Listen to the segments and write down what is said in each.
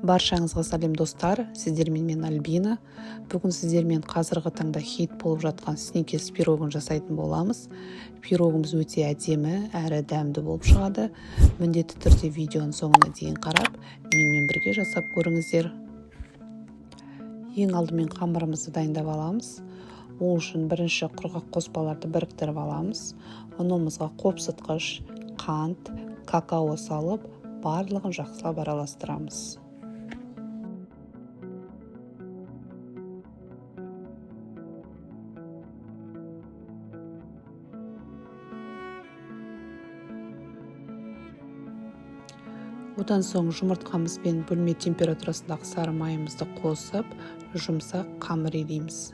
Баршаңызға сәлем достар, сіздермен мен Альбина. Бүгін сіздермен қазіргі таңда хит болып жатқан сникерс пирогын жасайтын боламыз. Пирогымыз өте әдемі әрі дәмді болып шығады. Міндетті түрде видеоның соңына дейін қарап, менімен бірге жасап көріңіздер. Ең алдымен қамырымызды дайындап аламыз. Ол үшін бірінші құрғақ қоспаларды біріктіріп аламыз. Ұнымызға қопсытқыш, қант, какао салып, барлығын жақсылап араластырамыз. Одан соң жұмыртқамыз бен бөлме температурасындағы сары майымызды қосып, жұмсақ қамыр илейміз.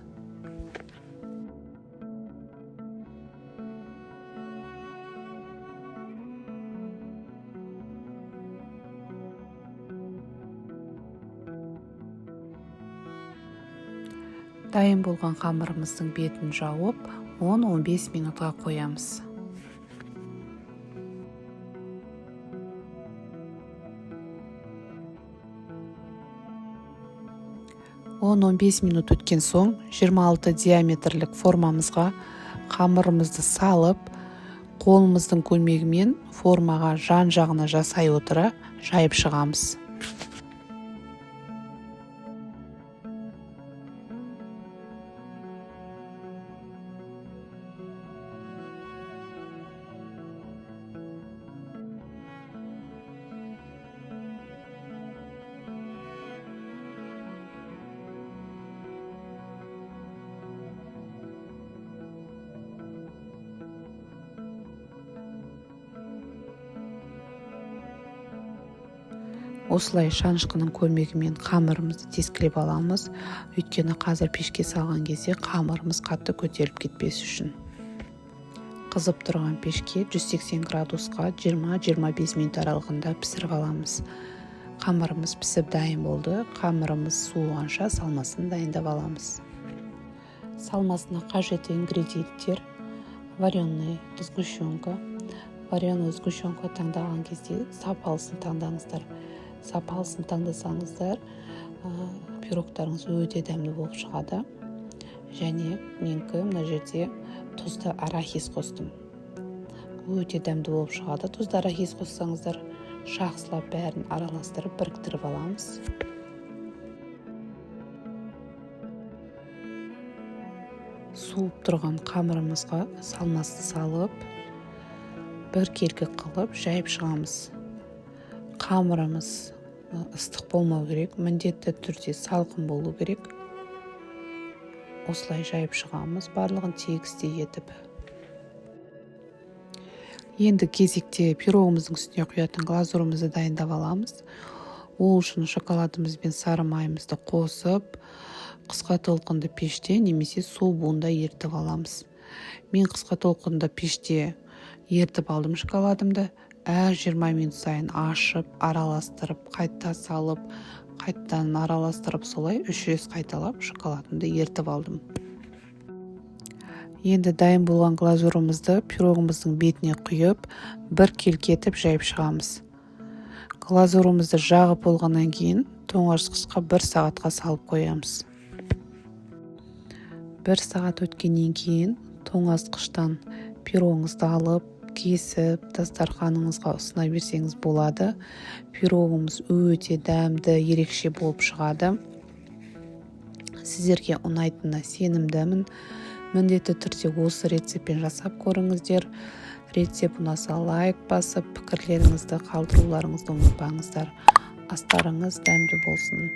Дайын болған қамырымыздың бетін жауып, 10-15 минутқа қоямыз. Он 15 минут өткен соң 26 диаметрлік формамызға қамырымызды салып, қолымыздың көмегімен формаға жан-жағына жасай отыра жайып шығамыз. Осылай шанышқының көмегімен қамырымызды тескілеп аламыз, өйткені қазір пешке салған кезде қамырымыз қатты көтеріліп кетпес үшін. Қызып тұрған пешке 180 градусқа 20-25 минут аралығында пісіріп аламыз. Қамырымыз пісіп дайын болды, қамырымыз суығанша салмасын дайындап аламыз. Салмасына қажетті ингредиенттер: вареная сгущенка. Вареная сгущенка таңдаған кезде сапалысын таңдаңыздар. Сапалысын таңдасаңыздар, пирогтарыңыз өте дәмді болып шығады. Және менікі мына жерде тұзды арахис қостым. Өте дәмді болып шығады. Тұзды арахис қоссаңыздар, жақсылап бәрін араластырып, біріктіріп аламыз. Суып тұрған қамырымызға салмасты салып, бір келкі қылып жайып шығамыз. Қамырымыз ыстық болмау керек, міндетті түрде салқын болу керек. Осылай жайып шығамыз, барлығын тегістей етіп. Енді кезекте пирогымыздың үстіне құятын глазурымызды дайындап аламыз. Ол үшін шоколадымыз бен сары майымызды қосып, қысқа толқынды пеште немесе су буында ерітіп аламыз. Мен қысқа толқынды пеште ерітіп алдым шоколадымды. Әр 20 минут сайын ашып, араластырып, қайта салып, қайттан араластырып, солай 3 рет қайталап шоколадымды ерітіп алдым. Енді дайын болған глазурымызды пирогымыздың бетіне құйып, бір келкетіп жайып шығамыз. Глазурымызды жағып болғаннан кейін тоңазытқышқа 1 сағатқа салып қоямыз. 1 сағат өткеннен кейін тоңазытқыштан пирогыңызды алып, кесіп, дастарханыңызға ұсына берсеңіз болады. Пирогымыз өте дәмді, ерекше болып шығады. Сіздерге ұнайтынына сенімдімін. Міндетті түрде осы рецептпен жасап көріңіздер. Рецепт ұнаса лайк басып, пікірлеріңізді қалдыруларыңызды ұмытпаңыздар. Астарыңыз дәмді болсын.